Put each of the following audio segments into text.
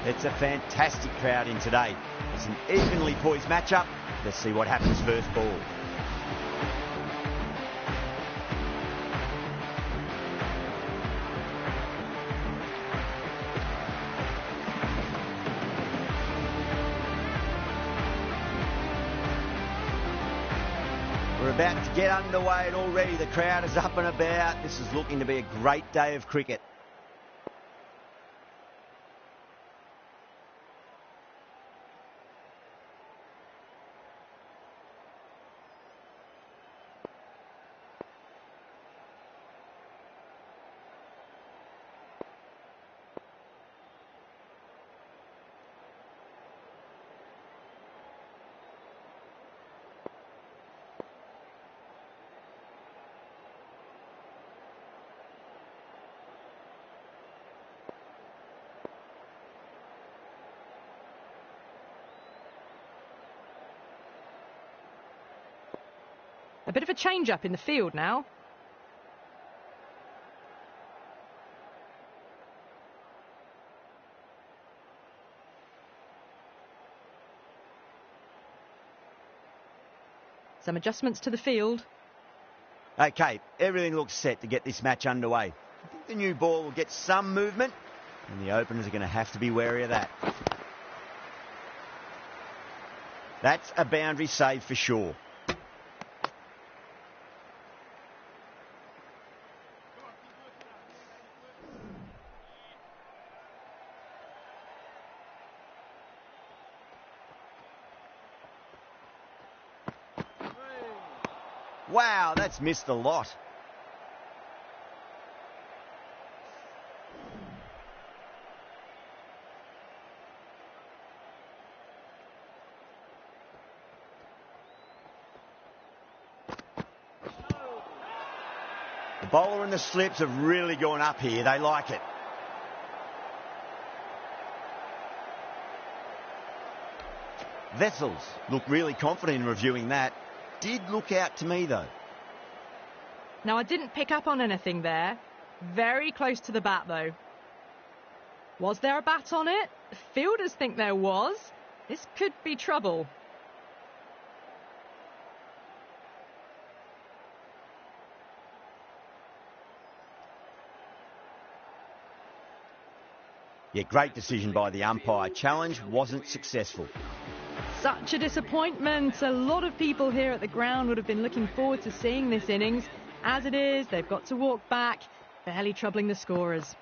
It's a fantastic crowd in today. It's an evenly poised matchup. Let's see what happens first ball. We're about to get underway and already the crowd is up and about. This is looking to be a great day of cricket. A bit of a change-up in the field now. Some adjustments to the field. Okay, everything looks set to get this match underway. I think the new ball will get some movement, and the openers are going to have to be wary of that. That's a boundary save for sure. Wow, that's missed a lot. The bowler and the slips have really gone up here. They like it. Vessels look really confident in reviewing that. Did look out to me though. Now, I didn't pick up on anything there. Very close to the bat though. Was there a bat on it? Fielders think there was. This could be trouble. Yeah, great decision by the umpire. Challenge wasn't successful. Such a disappointment. A lot of people here at the ground would have been looking forward to seeing this innings. As it is, they've got to walk back, barely troubling the scorers.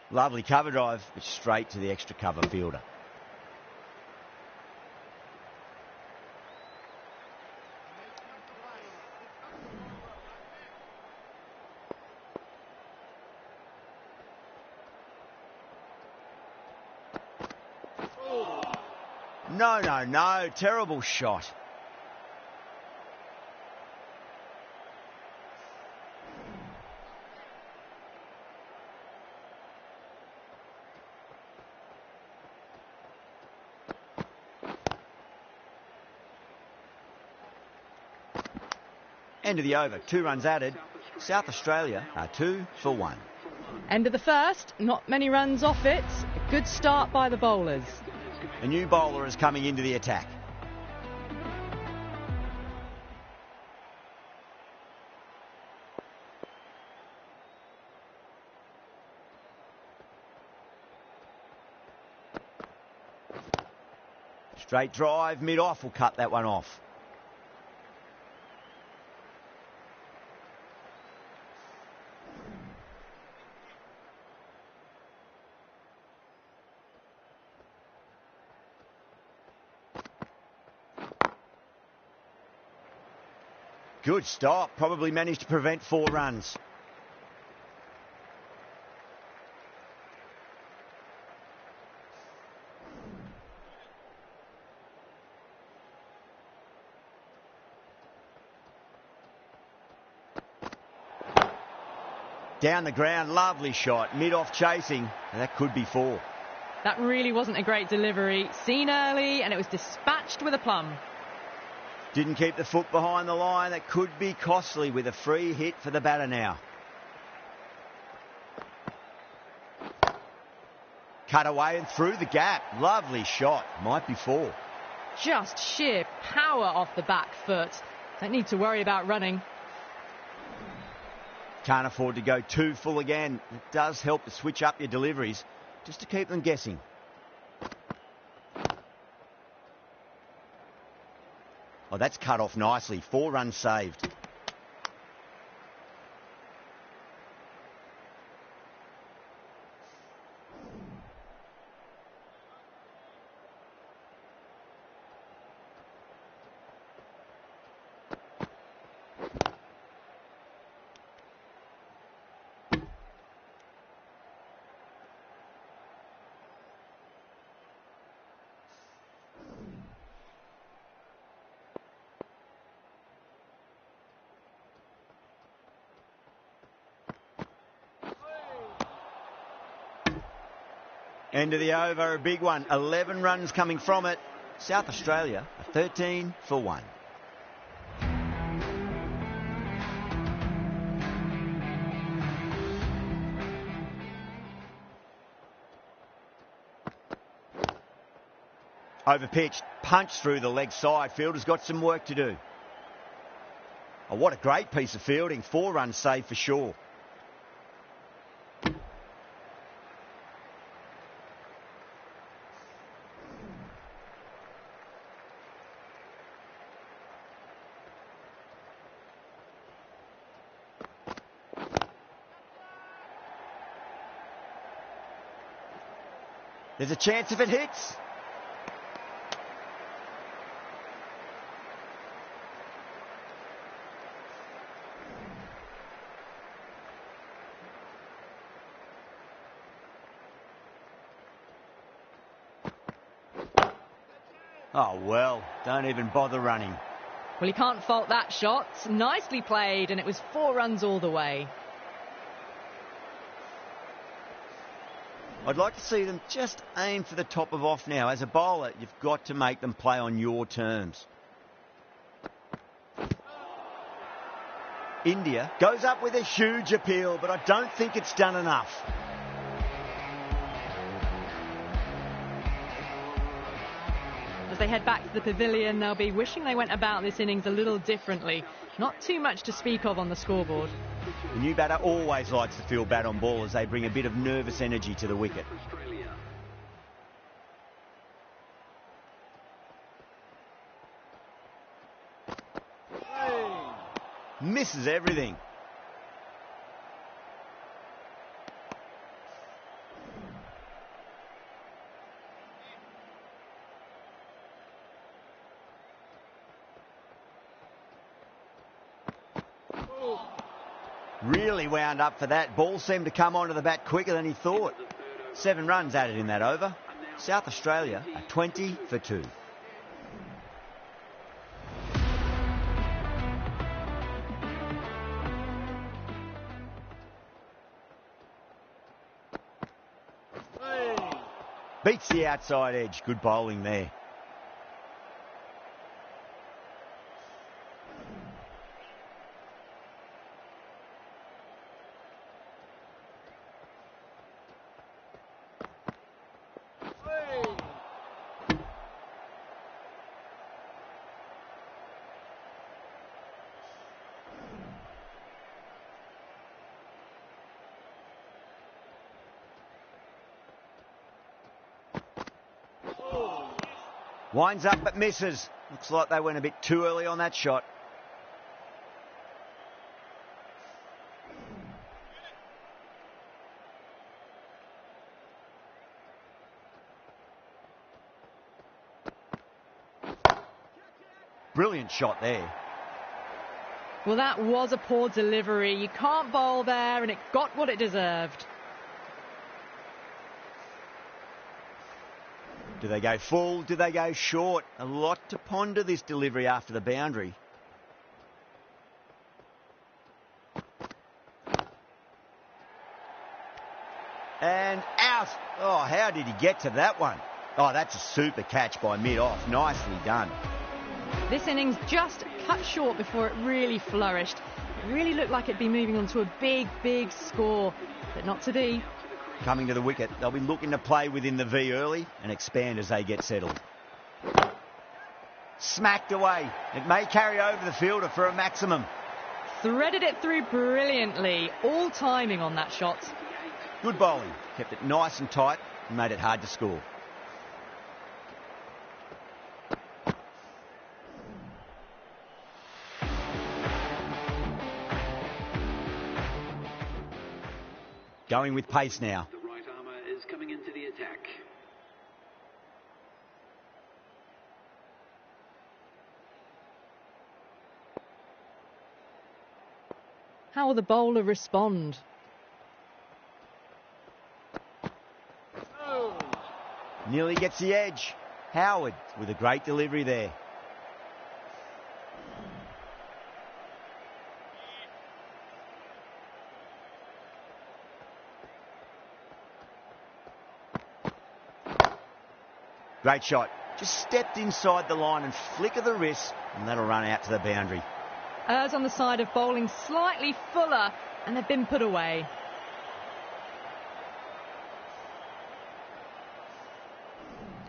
Lovely cover drive, but straight to the extra cover fielder. No, terrible shot. End of the over, 2 runs added. South Australia are 2 for 1. End of the first, not many runs off it. A good start by the bowlers. A new bowler is coming into the attack. Straight drive, mid-off will cut that one off. Good stop, probably managed to prevent 4 runs. Down the ground, lovely shot, mid-off chasing, and that could be 4. That really wasn't a great delivery. Seen early, and it was dispatched with a plum. Didn't keep the foot behind the line. That could be costly with a free hit for the batter now. Cut away and through the gap. Lovely shot. Might be 4. Just sheer power off the back foot. Don't need to worry about running. Can't afford to go too full again. It does help to switch up your deliveries just to keep them guessing. Oh, that's cut off nicely. 4 runs saved. End of the over, a big one. 11 runs coming from it. South Australia, 13 for 1. Over pitch, punch through the leg side. Fielder's got some work to do. Oh, what a great piece of fielding. 4 runs saved for sure. There's a chance if it hits. Oh, well, don't even bother running. Well, you can't fault that shot. Nicely played, and it was 4 runs all the way. I'd like to see them just aim for the top of off now. As a bowler, you've got to make them play on your terms. India goes up with a huge appeal, but I don't think it's done enough. As they head back to the pavilion, they'll be wishing they went about this innings a little differently. Not too much to speak of on the scoreboard. The new batter always likes to feel bad on ball as they bring a bit of nervous energy to the wicket. Misses everything. Really wound up for that. Ball seemed to come onto the bat quicker than he thought. 7 runs added in that over. South Australia are 20 for 2. Beats the outside edge. Good bowling there. Winds up but misses. Looks like they went a bit too early on that shot. Brilliant shot there. Well, that was a poor delivery. You can't bowl there, and it got what it deserved. Do they go full? Do they go short? A lot to ponder this delivery after the boundary. And out. Oh, how did he get to that one? Oh, that's a super catch by mid-off. Nicely done. This innings just cut short before it really flourished. It really looked like it'd be moving on to a big, big score, but not to be. coming to the wicket. They'll be looking to play within the V early and expand as they get settled. Smacked away. It may carry over the fielder for a maximum. Threaded it through brilliantly. All timing on that shot. Good bowling. Kept it nice and tight and made it hard to score. Going with pace now. The right armour is coming into the attack. How will the bowler respond? Nearly gets the edge. Howard with a great delivery there. Great shot. Just stepped inside the line and flick of the wrist, and that'll run out to the boundary. Errs on the side of bowling slightly fuller, and they've been put away.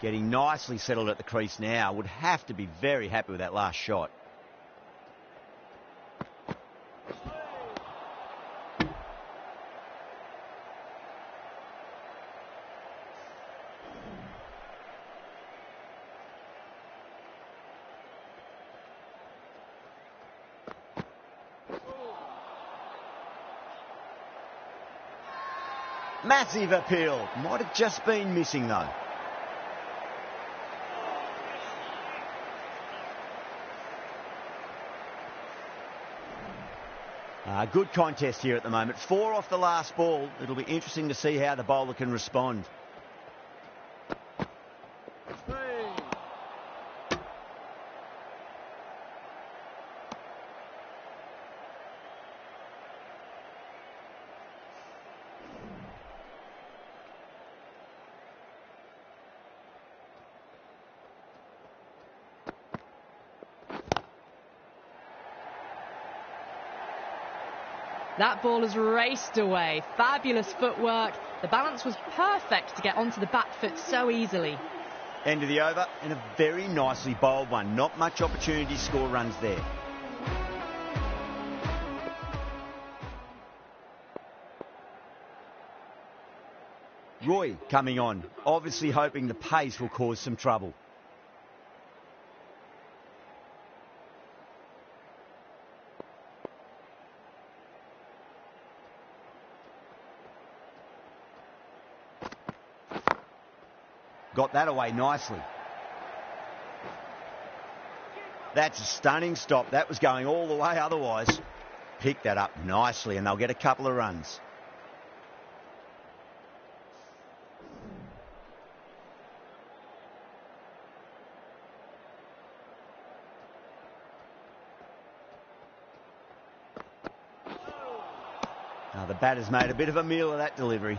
Getting nicely settled at the crease now. Would have to be very happy with that last shot. Massive appeal. Might have just been missing though. Good contest here at the moment. 4 off the last ball. It'll be interesting to see how the bowler can respond. That ball has raced away. Fabulous footwork. The balance was perfect to get onto the back foot so easily. End of the over, and a very nicely bowled one. Not much opportunity to score runs there. Roy coming on, obviously hoping the pace will cause some trouble. Got that away nicely. That's a stunning stop. That was going all the way otherwise. Picked that up nicely and they'll get a couple of runs. Now the batter's made a bit of a meal of that delivery.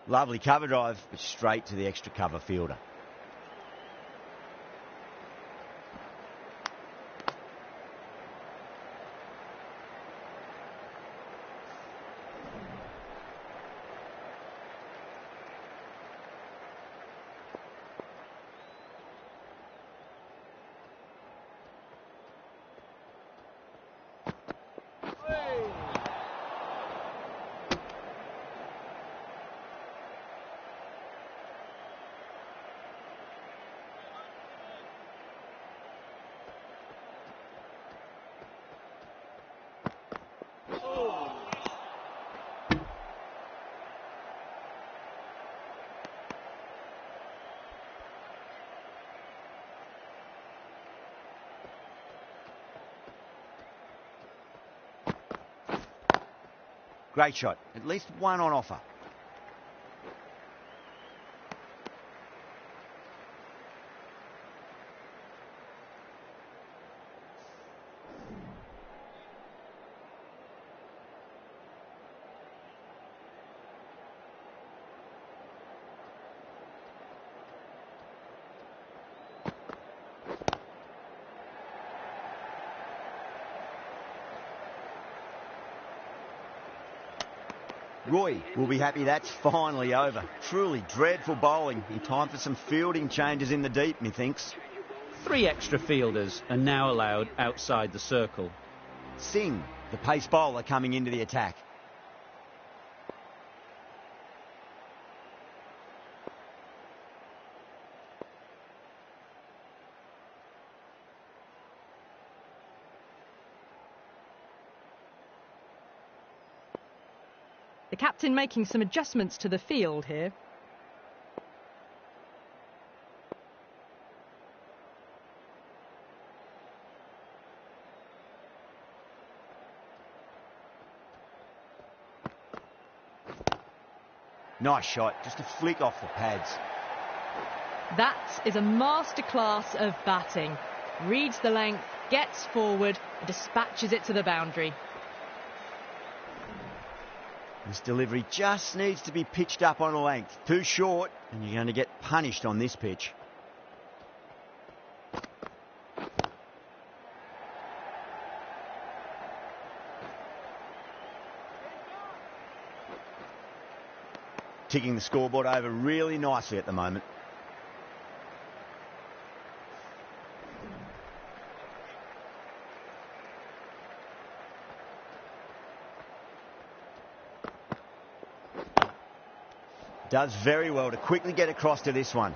Lovely cover drive, but straight to the extra cover fielder. Great shot. At least one on offer. Roy will be happy that's finally over. Truly dreadful bowling in time for some fielding changes in the deep, methinks. 3 extra fielders are now allowed outside the circle. Singh, the pace bowler, coming into the attack. The captain making some adjustments to the field here. Nice shot, just a flick off the pads. That is a masterclass of batting. Reads the length, gets forward, and dispatches it to the boundary. This delivery just needs to be pitched up on a length. Too short, and you're going to get punished on this pitch. Ticking the scoreboard over really nicely at the moment. Does very well to quickly get across to this one.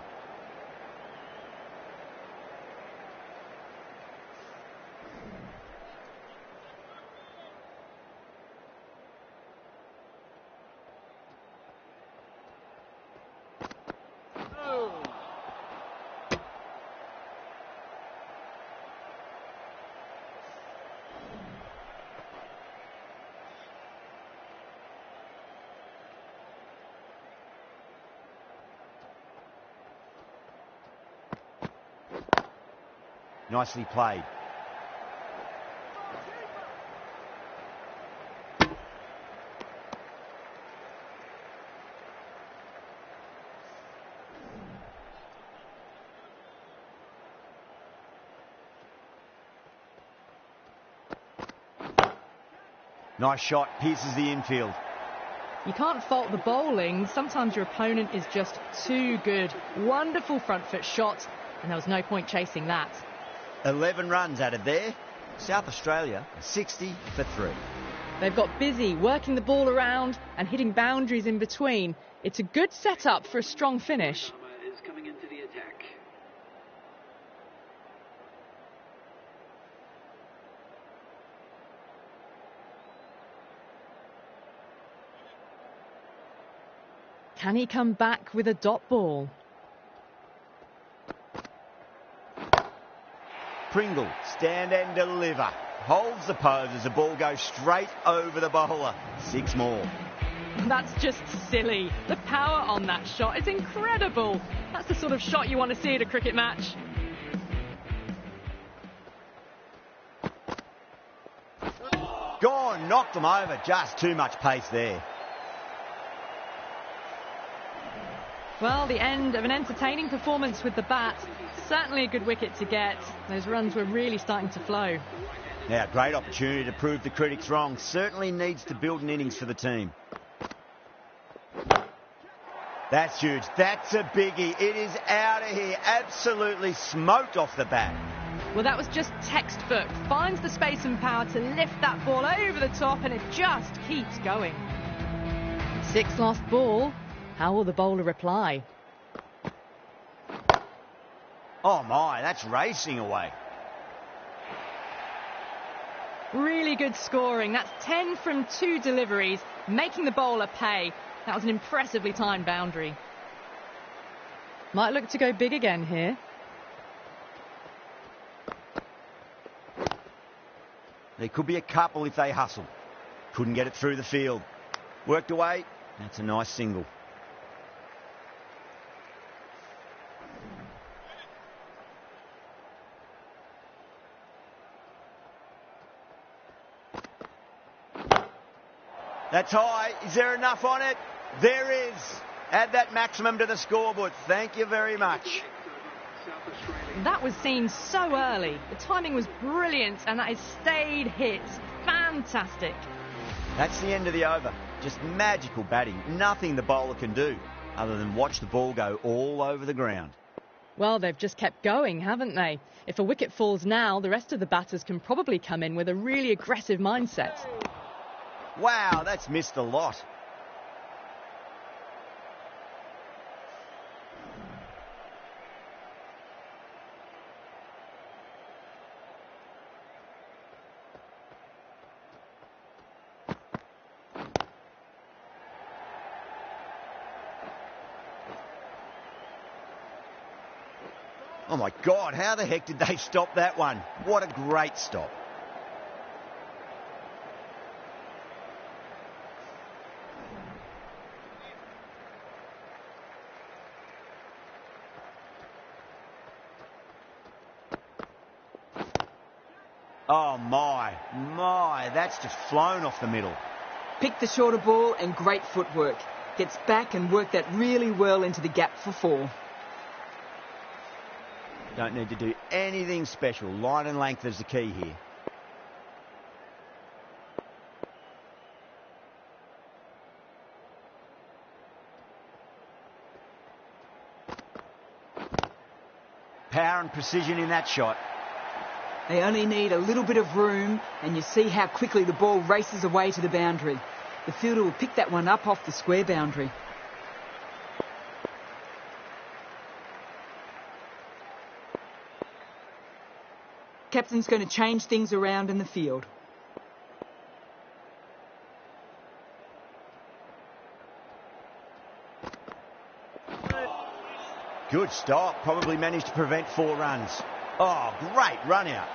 Nicely played. Nice shot, pierces the infield. You can't fault the bowling. Sometimes your opponent is just too good. Wonderful front foot shot, and there was no point chasing that. 11 runs added there. South Australia 60 for 3. They've got busy working the ball around and hitting boundaries in between. It's a good setup for a strong finish. Is coming into the attack. Can he come back with a dot ball? Pringle, stand and deliver. Holds the pose as the ball goes straight over the bowler. 6 more. That's just silly. The power on that shot is incredible. That's the sort of shot you want to see at a cricket match. Gone, knocked them over. Just too much pace there. Well, the end of an entertaining performance with the bat. Certainly a good wicket to get. Those runs were really starting to flow. Now, great opportunity to prove the critics wrong. Certainly needs to build an innings for the team. That's huge. That's a biggie. It is out of here. Absolutely smoked off the bat. Well, that was just textbook. Finds the space and power to lift that ball over the top, and it just keeps going. 6 last ball. How will the bowler reply? Oh my, that's racing away. Really good scoring. That's 10 from 2 deliveries, making the bowler pay. That was an impressively timed boundary. Might look to go big again here. There could be a couple if they hustle. Couldn't get it through the field. Worked away. That's a nice single. That's high. Is there enough on it? There is. Add that maximum to the scoreboard. Thank you very much. That was seen so early. The timing was brilliant and that has stayed hit. Fantastic. That's the end of the over. Just magical batting. Nothing the bowler can do other than watch the ball go all over the ground. Well, they've just kept going, haven't they? If a wicket falls now, the rest of the batters can probably come in with a really aggressive mindset. Wow, that's missed a lot. Oh my God, how the heck did they stop that one? What a great stop. Oh my, that's just flown off the middle. Picked the shorter ball and great footwork. Gets back and worked that really well into the gap for 4. Don't need to do anything special. Line and length is the key here. Power and precision in that shot. They only need a little bit of room, and you see how quickly the ball races away to the boundary. The fielder will pick that one up off the square boundary. Captain's going to change things around in the field. Good stop. Probably managed to prevent 4 runs. Oh, great run out.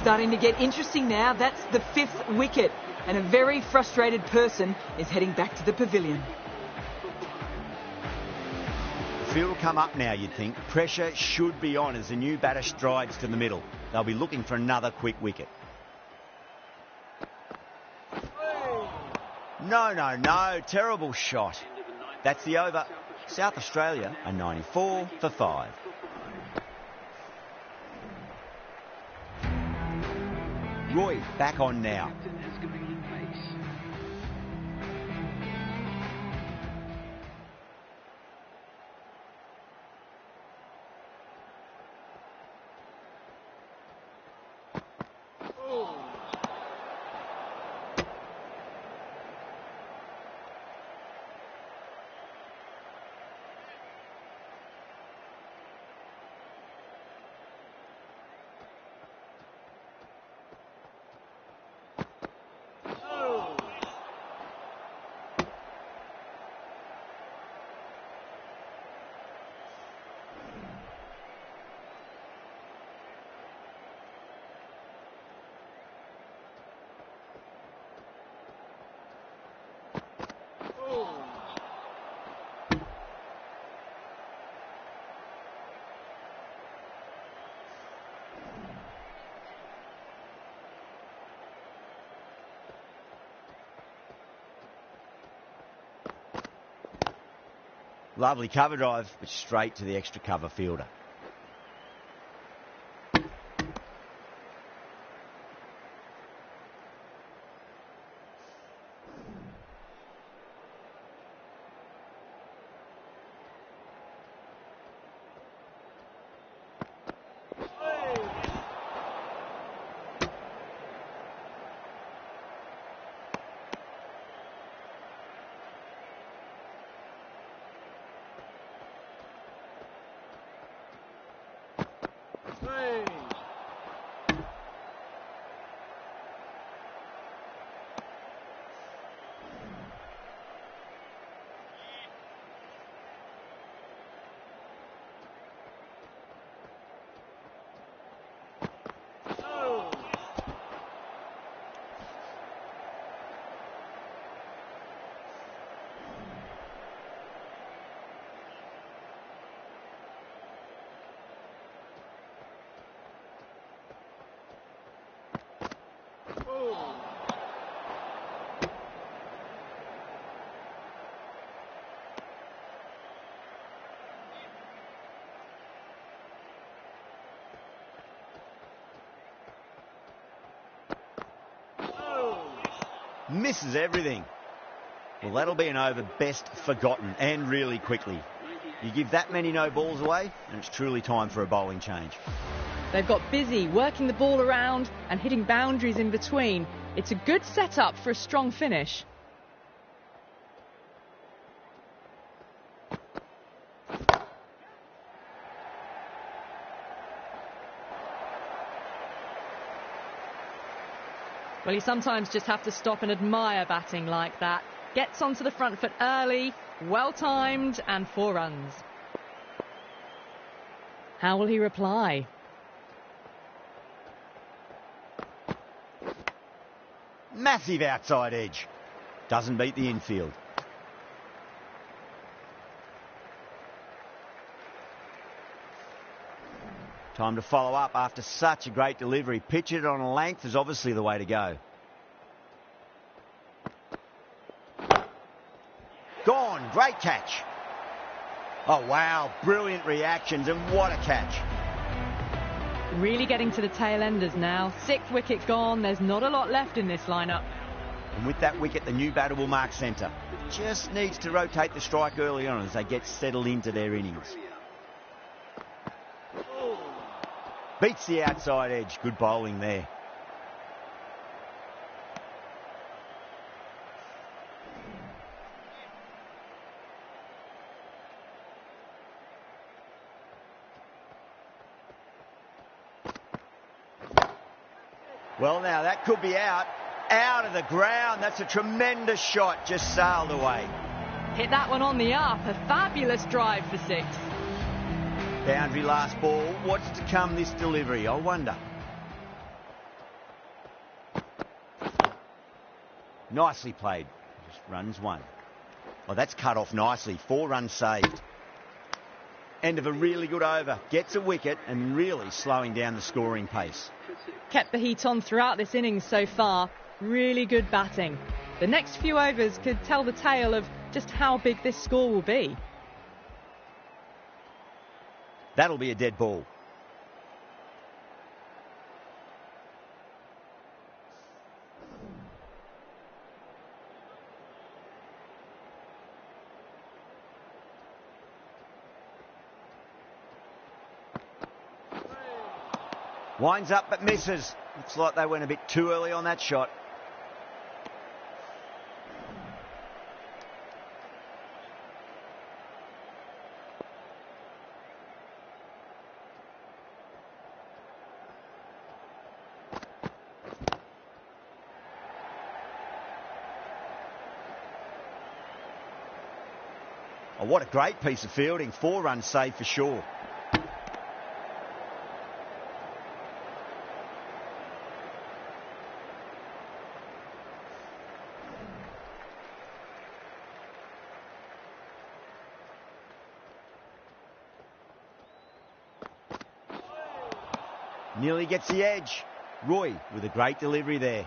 Starting to get interesting now. That's the 5th wicket, and a very frustrated person is heading back to the pavilion. The field will come up now, you'd think. Pressure should be on as the new batter strides to the middle. They'll be looking for another quick wicket. No. Terrible shot. That's the over. South Australia are 94 for 5. Roy back on now. Lovely cover drive, but straight to the extra cover fielder. Misses everything. Well, that'll be an over best forgotten, and really quickly. You give that many no balls away, and it's truly time for a bowling change. They've got busy working the ball around and hitting boundaries in between. It's a good setup for a strong finish. Well, you sometimes just have to stop and admire batting like that. Gets onto the front foot early, well timed, and 4 runs. How will he reply? Massive outside edge. Doesn't beat the infield. Time to follow up after such a great delivery. Pitch it on a length is obviously the way to go. Gone. Great catch. Oh, wow. Brilliant reactions, and what a catch. Really getting to the tail enders now. 6th wicket gone. There's not a lot left in this lineup. And with that wicket, the new batter will mark centre. Just needs to rotate the strike early on as they get settled into their innings. Beats the outside edge. Good bowling there. Well, now that could be out of the ground. That's a tremendous shot, just sailed away. Hit that one on the up. A fabulous drive for 6. Boundary last ball. What's to come this delivery, I wonder. Nicely played. Just runs 1. Oh, that's cut off nicely. 4 runs saved. End of a really good over. Gets a wicket and really slowing down the scoring pace. Kept the heat on throughout this innings so far. Really good batting. The next few overs could tell the tale of just how big this score will be. That'll be a dead ball. Winds up but misses. Looks like they went a bit too early on that shot. Oh, what a great piece of fielding. 4 runs saved for sure. Nearly gets the edge. Roy with a great delivery there.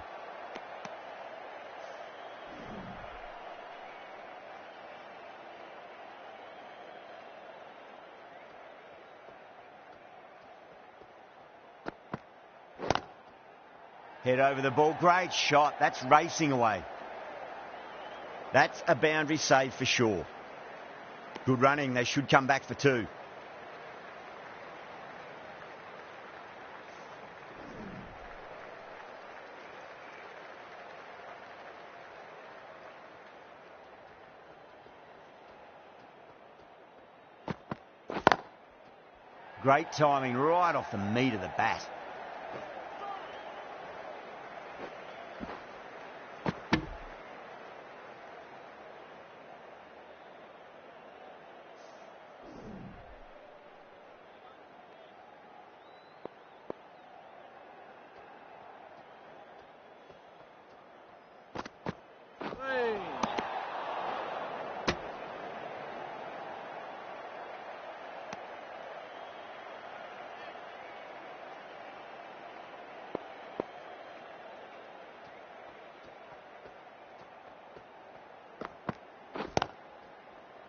Head over the ball. Great shot. That's racing away. That's a boundary save for sure. Good running. They should come back for 2. Great timing right off the meat of the bat.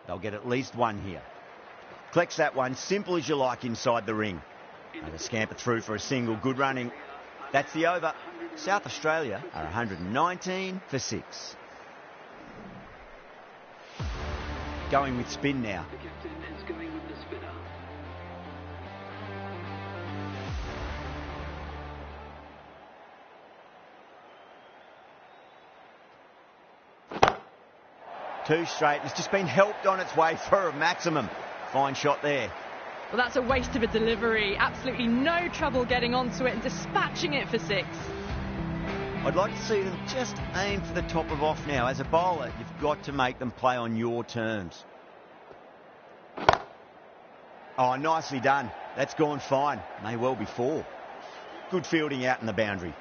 They'll get at least 1 here. Collects that one, simple as you like inside the ring. And a scamper through for a single. Good running. That's the over. South Australia are 119 for 6. Going with spin now. The captain is going with the spinner. Two straight. It's just been helped on its way for a maximum. Fine shot there. Well, that's a waste of a delivery. Absolutely no trouble getting onto it and dispatching it for 6. I'd like to see them just aim for the top of off now. As a bowler, you've got to make them play on your terms. Oh, nicely done. That's gone fine. May well be 4. Good fielding out in the boundary.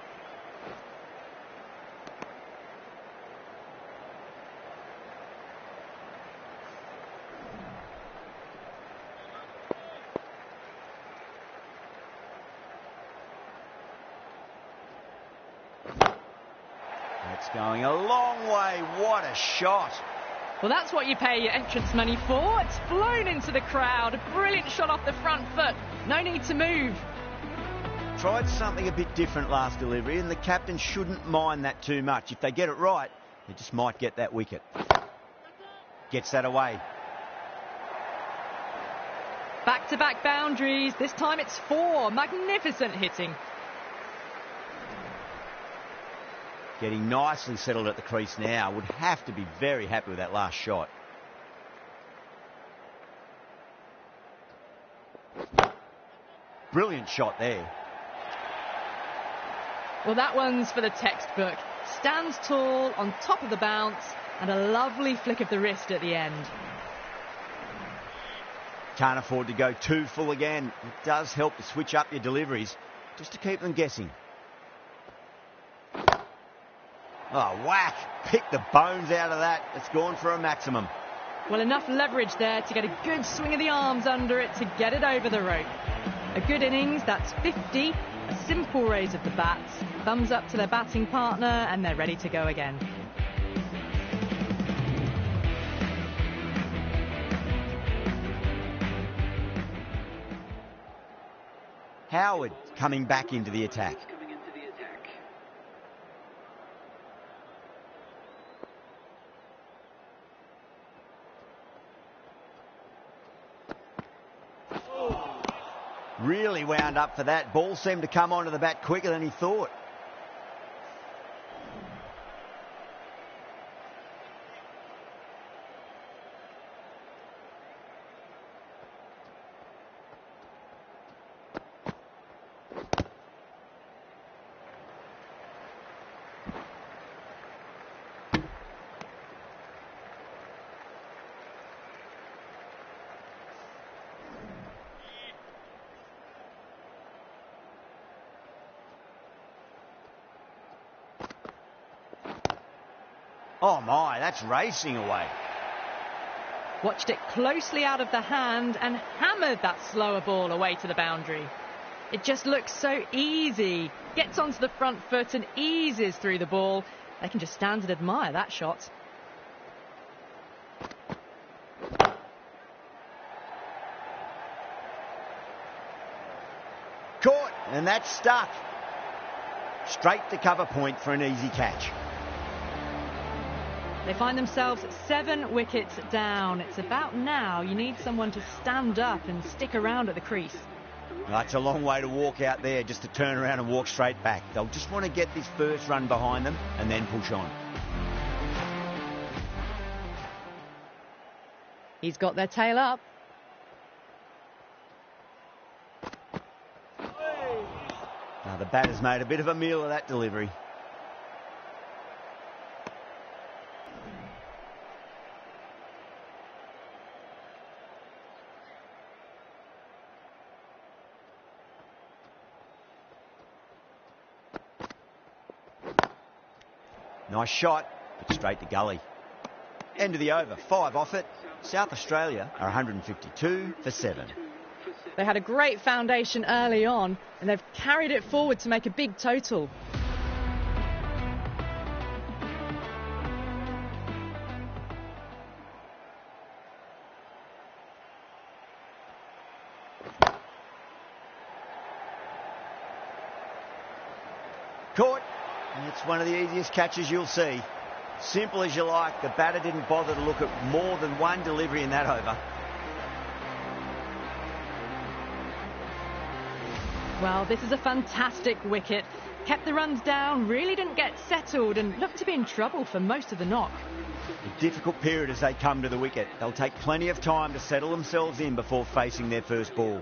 That's going a long way. What a shot. Well, that's what you pay your entrance money for. It's flown into the crowd. A brilliant shot off the front foot. No need to move. Tried something a bit different last delivery, and the captain shouldn't mind that too much. If they get it right, they just might get that wicket. Gets that away. Back-to-back boundaries. This time it's 4. Magnificent hitting. Getting nicely settled at the crease now. Would have to be very happy with that last shot. Brilliant shot there. Well, that one's for the textbook. Stands tall on top of the bounce and a lovely flick of the wrist at the end. Can't afford to go too full again. It does help to switch up your deliveries just to keep them guessing. Oh, whack. Pick the bones out of that. It's gone for a maximum. Well, enough leverage there to get a good swing of the arms under it to get it over the rope. A good innings, that's 50. A simple raise of the bats. Thumbs up to their batting partner and they're ready to go again. Howard coming back into the attack. Coming into the attack. Really wound up for that. Ball seemed to come onto the bat quicker than he thought. Oh my, that's racing away. Watched it closely out of the hand and hammered that slower ball away to the boundary. It just looks so easy. Gets onto the front foot and eases through the ball. They can just stand and admire that shot. Caught, and that's stuck. Straight to cover point for an easy catch. They find themselves 7 wickets down. It's about now you need someone to stand up and stick around at the crease. That's a long way to walk out there just to turn around and walk straight back. They'll just want to get this first run behind them and then push on. He's got their tail up. Now the batter's made a bit of a meal of that delivery. Nice shot, but straight to gully. End of the over, 5 off it. South Australia are 152 for 7. They had a great foundation early on and they've carried it forward to make a big total. Caught, It's one of the easiest catches you'll see. Simple as you like. The batter didn't bother to look at more than one delivery in that over. Well, this is a fantastic wicket. Kept the runs down, really didn't get settled and looked to be in trouble for most of the knock. A difficult period as they come to the wicket. They'll take plenty of time to settle themselves in before facing their first ball.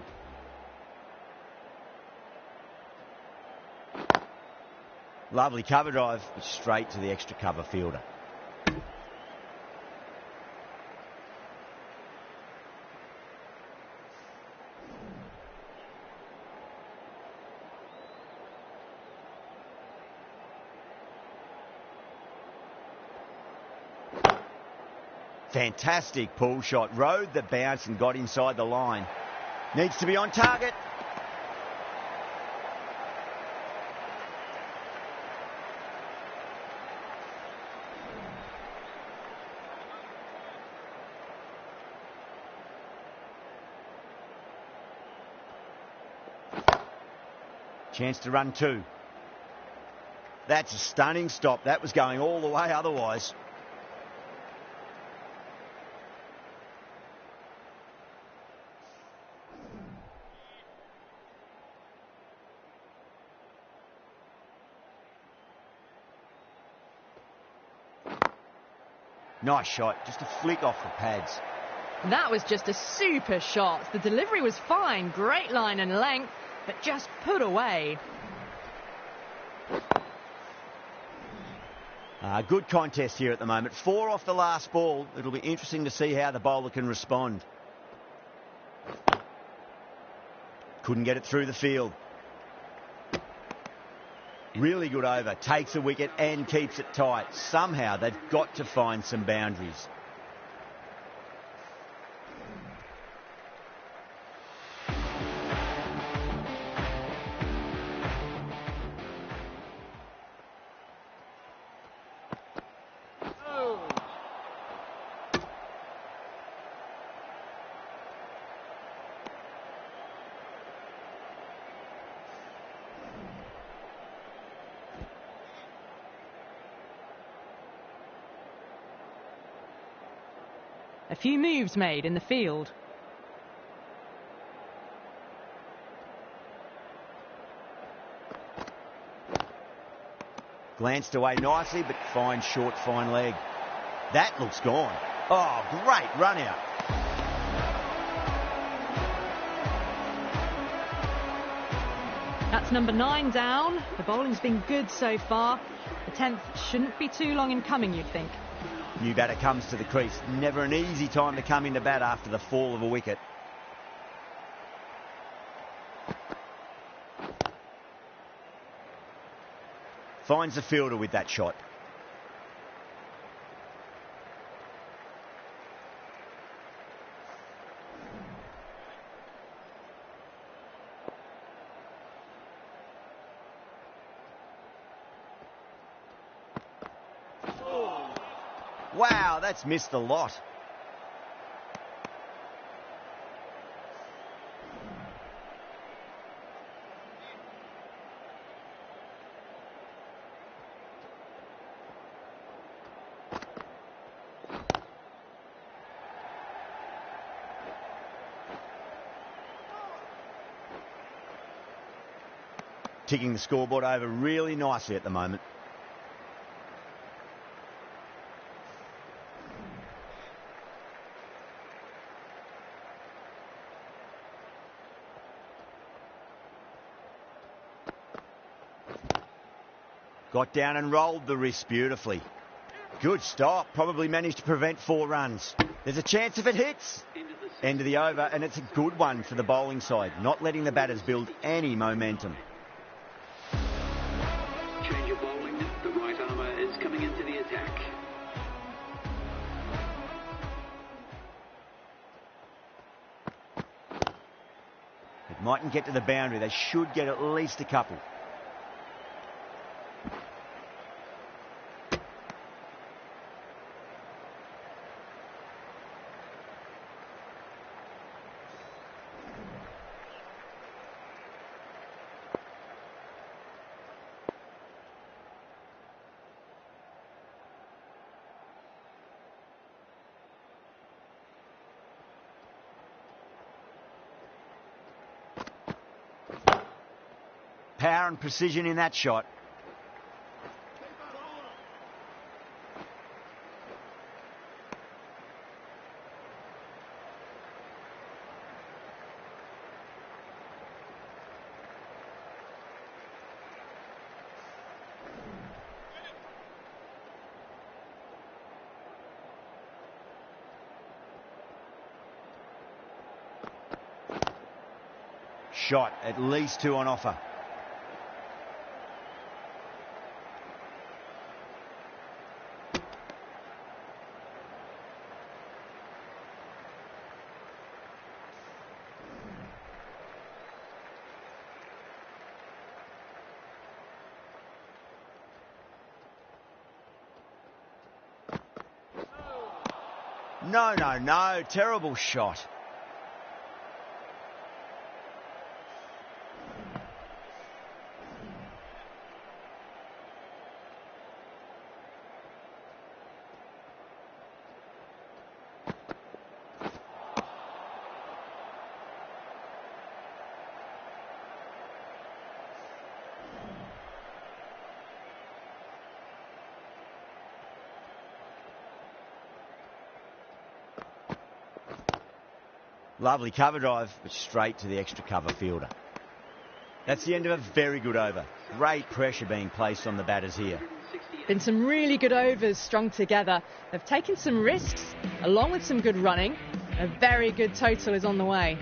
Lovely cover drive, but straight to the extra cover fielder. Fantastic pull shot. Rode the bounce and got inside the line. Needs to be on target. Chance to run two. That's a stunning stop. That was going all the way otherwise. Nice shot, just a flick off the pads. That was just a super shot. The delivery was fine, great line and length, but just put away. Good contest here at the moment. 4 off the last ball. It'll be interesting to see how the bowler can respond. Couldn't get it through the field. Really good over. Takes a wicket and keeps it tight. Somehow they've got to find some boundaries. A few moves made in the field. Glanced away nicely, but fine short, fine leg. That looks gone. Oh, great run out. That's number 9 down. The bowling's been good so far. The 10th shouldn't be too long in coming, you'd think. New batter comes to the crease. Never an easy time to come into bat after the fall of a wicket. Finds the fielder with that shot. Wow, that's missed a lot. Ticking the scoreboard over really nicely at the moment. Got down and rolled the wrist beautifully. Good stop. Probably managed to prevent 4 runs. There's a chance if it hits. End of the over, and it's a good one for the bowling side. Not letting the batters build any momentum. Change of bowling. The right armour is coming into the attack. It mightn't get to the boundary. They should get at least a couple. power and precision in that shot. Shot, at least 2 on offer. No, terrible shot. Lovely cover drive, but straight to the extra cover fielder. That's the end of a very good over. Great pressure being placed on the batters here. Been some really good overs strung together. They've taken some risks, along with some good running. A very good total is on the way.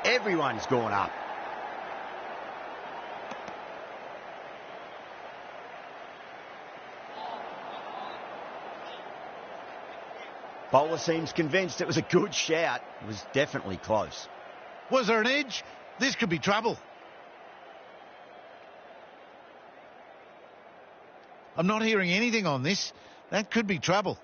Everyone's gone up. Bowler seems convinced it was a good shout. It was definitely close. Was there an edge? This could be trouble. I'm not hearing anything on this. That could be trouble.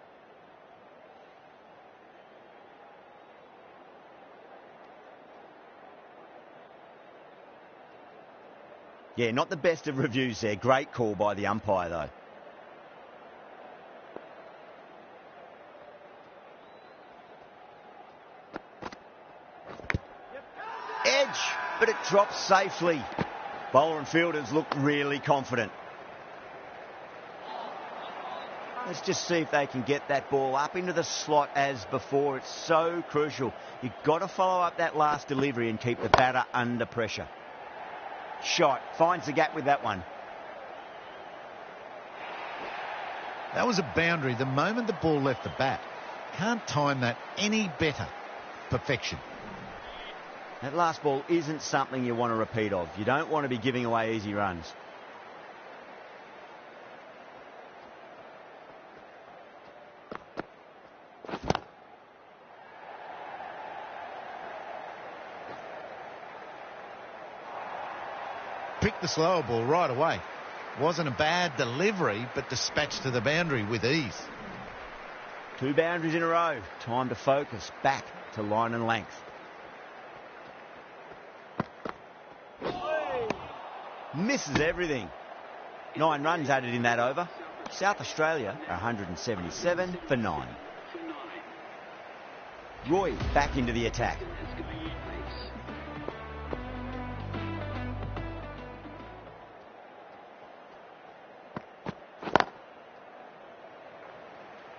Yeah, not the best of reviews there. Great call by the umpire, though. Edge, but it drops safely. Bowler and fielders look really confident. Let's just see if they can get that ball up into the slot as before. It's so crucial. You've got to follow up that last delivery and keep the batter under pressure. Shot, finds the gap with that one. That was a boundary the moment the ball left the bat. Can't time that any better. Perfection. That last ball isn't something you want to repeat of. You don't want to be giving away easy runs. Picked the slower ball right away. Wasn't a bad delivery, but dispatched to the boundary with ease. 2 boundaries in a row. Time to focus back to line and length. Misses everything. 9 runs added in that over. South Australia are 177 for 9. Roy back into the attack.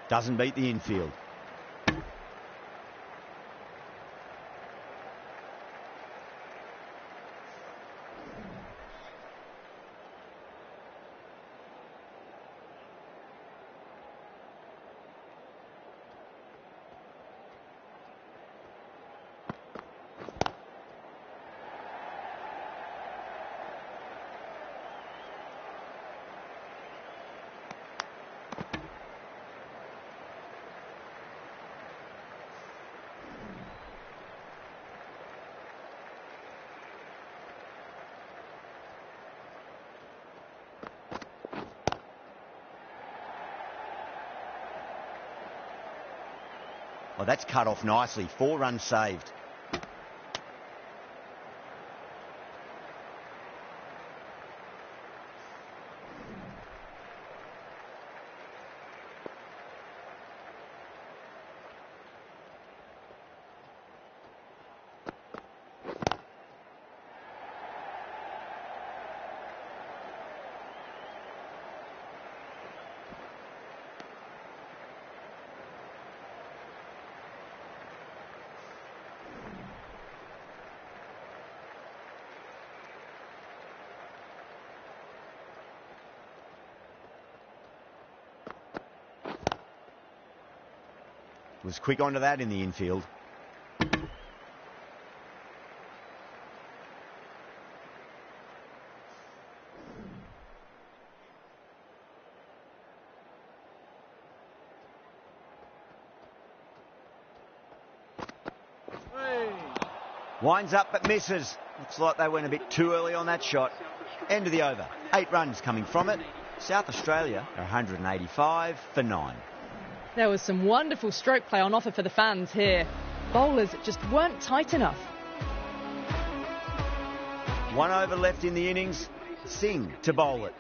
Doesn't beat the infield. Oh, that's cut off nicely. 4 runs saved. Was quick onto that in the infield. Winds up but misses. Looks like they went a bit too early on that shot. End of the over. 8 runs coming from it. South Australia are 185 for 9. There was some wonderful stroke play on offer for the fans here. Bowlers just weren't tight enough. 1 over left in the innings. Singh to bowl it.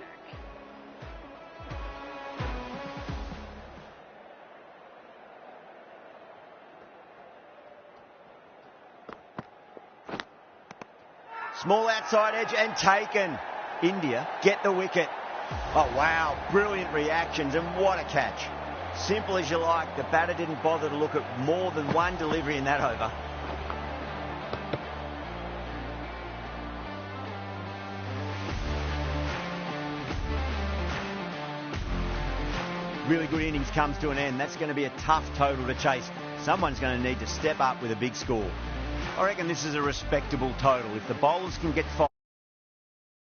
Small outside edge and taken. India get the wicket. Oh, wow. Brilliant reactions and what a catch. Simple as you like. The batter didn't bother to look at more than one delivery in that over. Really good innings comes to an end. That's going to be a tough total to chase. Someone's going to need to step up with a big score. I reckon this is a respectable total. If the bowlers can get 5...